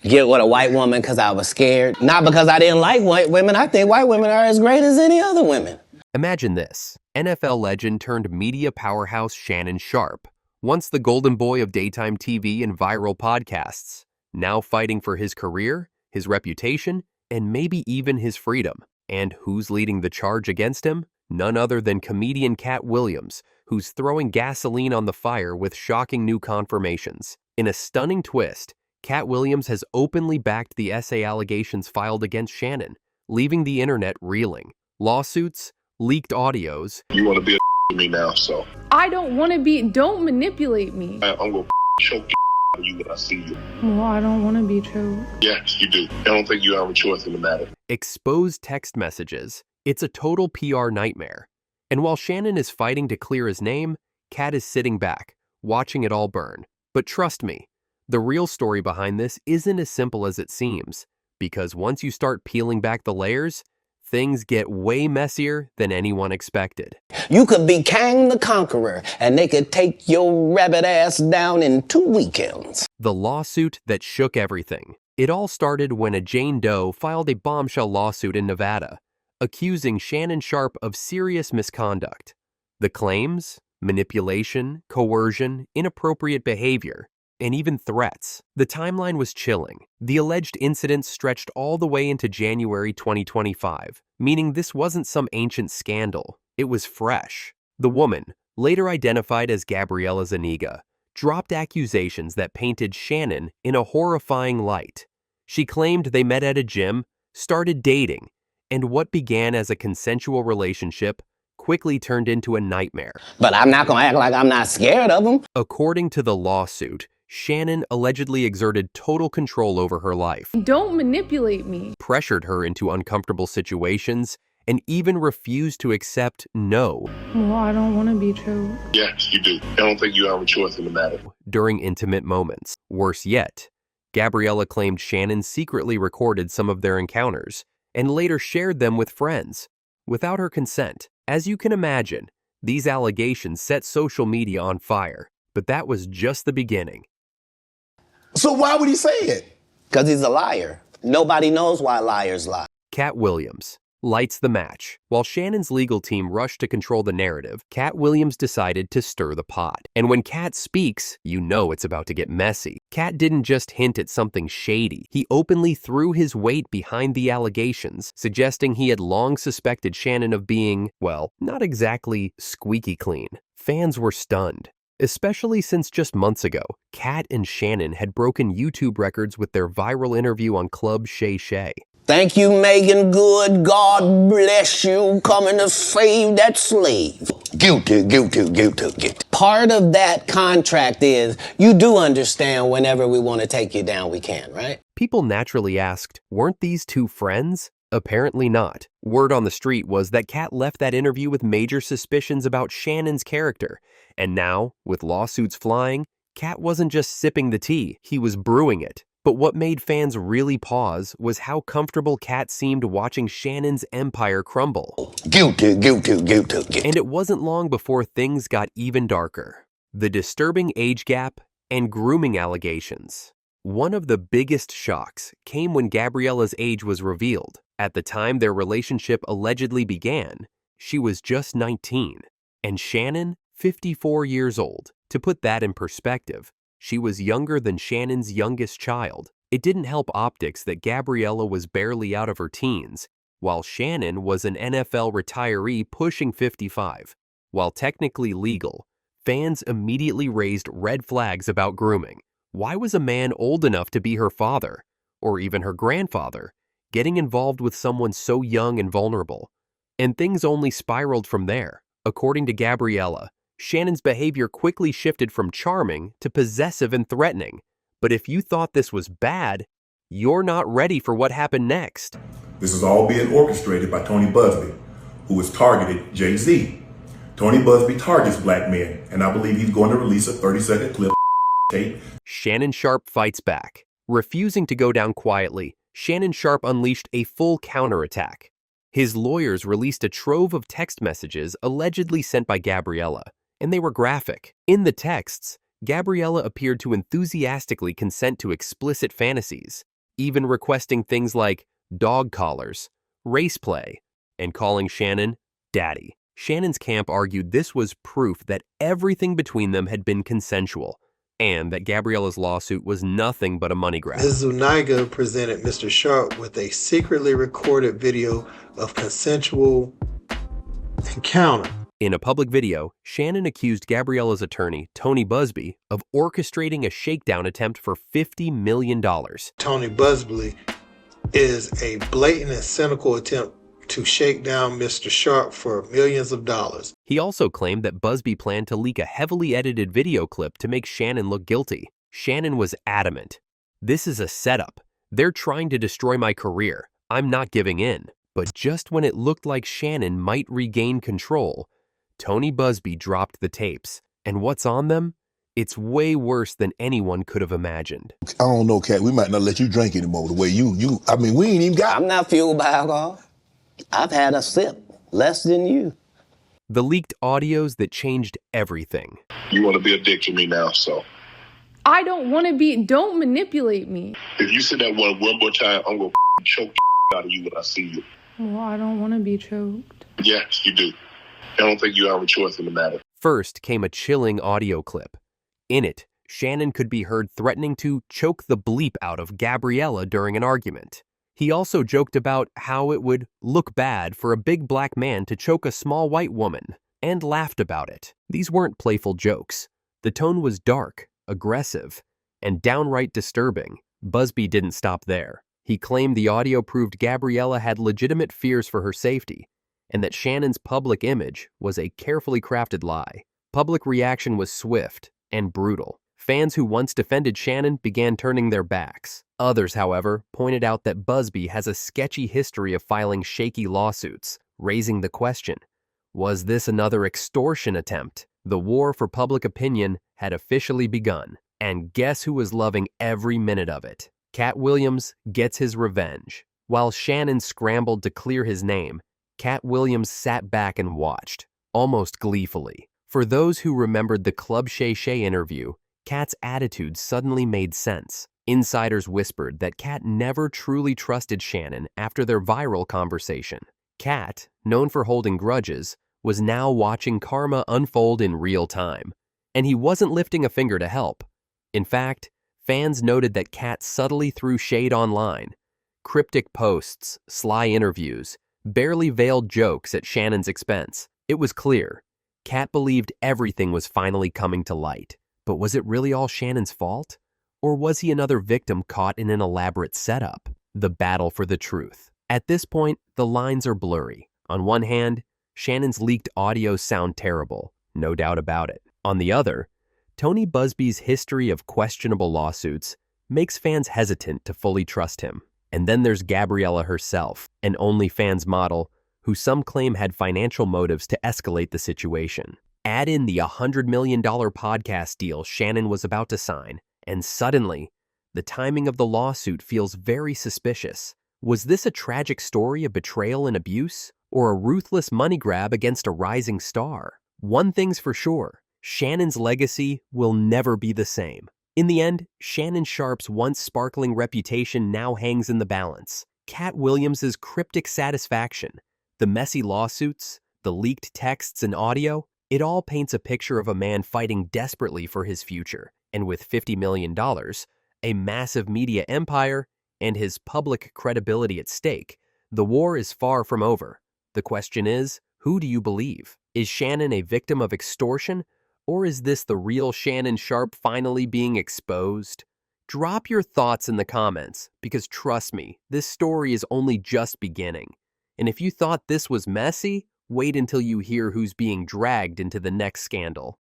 get with a white woman because I was scared. Not because I didn't like white women. I think white women are as great as any other women. Imagine this. NFL legend turned media powerhouse Shannon Sharpe, once the golden boy of daytime TV and viral podcasts, now fighting for his career, his reputation, and maybe even his freedom. And who's leading the charge against him? None other than comedian Katt Williams, who's throwing gasoline on the fire with shocking new confirmations. In a stunning twist, Katt Williams has openly backed the essay allegations filed against Shannon, leaving the internet reeling. Lawsuits, leaked audios. You want to be a me now, so. I don't want to be, don't manipulate me. I'm going to choke you when I see you. Well, I don't want to be choked. Yes, you do. I don't think you have a choice in the matter. Exposed text messages. It's a total PR nightmare. And while Shannon is fighting to clear his name, Katt is sitting back, watching it all burn. But trust me, the real story behind this isn't as simple as it seems, because once you start peeling back the layers, things get way messier than anyone expected. You could be Kang the Conqueror, and they could take your rabbit ass down in 2 weekends. The lawsuit that shook everything. It all started when a Jane Doe filed a bombshell lawsuit in Nevada, accusing Shannon Sharpe of serious misconduct. The claims? Manipulation, coercion, inappropriate behavior, and even threats. The timeline was chilling. The alleged incidents stretched all the way into January 2025, meaning this wasn't some ancient scandal. It was fresh. The woman, later identified as Gabriella Zeniga, dropped accusations that painted Shannon in a horrifying light. She claimed they met at a gym, started dating, and what began as a consensual relationship quickly turned into a nightmare. But I'm not going to act like I'm not scared of them. According to the lawsuit, Shannon allegedly exerted total control over her life. Don't manipulate me. Pressured her into uncomfortable situations and even refused to accept no. Well, I don't want to be choked. Yes, you do. I don't think you have a choice in the matter. During intimate moments. Worse yet, Gabriella claimed Shannon secretly recorded some of their encounters and later shared them with friends without her consent. As you can imagine, these allegations set social media on fire, but that was just the beginning. So why would he say it? Because he's a liar. Nobody knows why liars lie. Katt Williams lights the match. While Shannon's legal team rushed to control the narrative, Katt Williams decided to stir the pot. And when Katt speaks, you know it's about to get messy. Katt didn't just hint at something shady. He openly threw his weight behind the allegations, suggesting he had long suspected Shannon of being, well, not exactly squeaky clean. Fans were stunned, especially since just months ago, Katt and Shannon had broken YouTube records with their viral interview on Club Shay Shay. Thank you, Megan Good. God bless you. Coming to save that slave. Guilty, guilty, guilty, guilty. Part of that contract is you do understand whenever we want to take you down, we can, right? People naturally asked, weren't these two friends? Apparently not. Word on the street was that Katt left that interview with major suspicions about Shannon's character. And now, with lawsuits flying, Katt wasn't just sipping the tea, he was brewing it. But what made fans really pause was how comfortable Katt seemed watching Shannon's empire crumble. Guilty, guilty, guilty, guilty. And it wasn't long before things got even darker. The disturbing age gap and grooming allegations. One of the biggest shocks came when Gabriella's age was revealed. At the time their relationship allegedly began, she was just 19, and Shannon, 54 years old. To put that in perspective, she was younger than Shannon's youngest child. It didn't help optics that Gabriella was barely out of her teens, while Shannon was an NFL retiree pushing 55. While technically legal, fans immediately raised red flags about grooming. Why was a man old enough to be her father, or even her grandfather, getting involved with someone so young and vulnerable? And things only spiraled from there. According to Gabriella, Shannon's behavior quickly shifted from charming to possessive and threatening. But if you thought this was bad, you're not ready for what happened next. This is all being orchestrated by Tony Buzbee, who has targeted Jay-Z. Tony Buzbee targets black men, and I believe he's going to release a 30-second clip tape. Shannon Sharpe fights back. Refusing to go down quietly, Shannon Sharpe unleashed a full counterattack. His lawyers released a trove of text messages allegedly sent by Gabriella, and they were graphic. In the texts, Gabriella appeared to enthusiastically consent to explicit fantasies, even requesting things like dog collars, race play, and calling Shannon Daddy. Shannon's camp argued this was proof that everything between them had been consensual, and that Gabriella's lawsuit was nothing but a money grab. Ms. Zeniga presented Mr. Sharpe with a secretly recorded video of consensual encounter. In a public video, Shannon accused Gabriella's attorney, Tony Buzbee, of orchestrating a shakedown attempt for $50 million. Tony Buzbee is a blatant and cynical attempt to shake down Mr. Sharpe for millions of dollars. He also claimed that Buzbee planned to leak a heavily edited video clip to make Shannon look guilty. Shannon was adamant. "This is a setup. They're trying to destroy my career. I'm not giving in." But just when it looked like Shannon might regain control, Tony Buzbee dropped the tapes. And what's on them? It's way worse than anyone could have imagined. I don't know, Katt. We might not let you drink anymore the way I mean, we ain't even got... I'm not fueled by alcohol. I've had a sip, less than you. The leaked audios that changed everything. You want to be a dick to me now, so. I don't want to be, don't manipulate me. If you say that one more time, I'm going to choke the out of you when I see you. Well, I don't want to be choked. Yes, you do. I don't think you have a choice in the matter. First came a chilling audio clip. In it, Shannon could be heard threatening to choke the bleep out of Gabriella during an argument. He also joked about how it would look bad for a big black man to choke a small white woman, and laughed about it. These weren't playful jokes. The tone was dark, aggressive, and downright disturbing. Buzbee didn't stop there. He claimed the audio proved Gabriella had legitimate fears for her safety, and that Shannon's public image was a carefully crafted lie. Public reaction was swift and brutal. Fans who once defended Shannon began turning their backs. Others, however, pointed out that Buzbee has a sketchy history of filing shaky lawsuits, raising the question, was this another extortion attempt? The war for public opinion had officially begun, and guess who was loving every minute of it? Katt Williams gets his revenge. While Shannon scrambled to clear his name, Katt Williams sat back and watched, almost gleefully. For those who remembered the Club Shay Shay interview, Katt's attitude suddenly made sense. Insiders whispered that Katt never truly trusted Shannon after their viral conversation. Katt, known for holding grudges, was now watching karma unfold in real time, and he wasn't lifting a finger to help. In fact, fans noted that Katt subtly threw shade online. Cryptic posts, sly interviews, barely veiled jokes at Shannon's expense. It was clear. Katt believed everything was finally coming to light. But was it really all Shannon's fault? Or was he another victim caught in an elaborate setup? The battle for the truth. At this point, the lines are blurry. On one hand, Shannon's leaked audios sound terrible, no doubt about it. On the other, Tony Buzbee's history of questionable lawsuits makes fans hesitant to fully trust him. And then there's Gabriella herself, an OnlyFans model who some claim had financial motives to escalate the situation. Add in the $100 million podcast deal Shannon was about to sign, and suddenly, the timing of the lawsuit feels very suspicious. Was this a tragic story of betrayal and abuse, or a ruthless money grab against a rising star? One thing's for sure, Shannon's legacy will never be the same. In the end, Shannon Sharpe's once sparkling reputation now hangs in the balance. Katt Williams' cryptic satisfaction, the messy lawsuits, the leaked texts and audio, it all paints a picture of a man fighting desperately for his future. And with $50 million, a massive media empire, and his public credibility at stake, the war is far from over. The question is, who do you believe? Is Shannon a victim of extortion? Or is this the real Shannon Sharpe finally being exposed? Drop your thoughts in the comments, because trust me, this story is only just beginning. And if you thought this was messy, wait until you hear who's being dragged into the next scandal.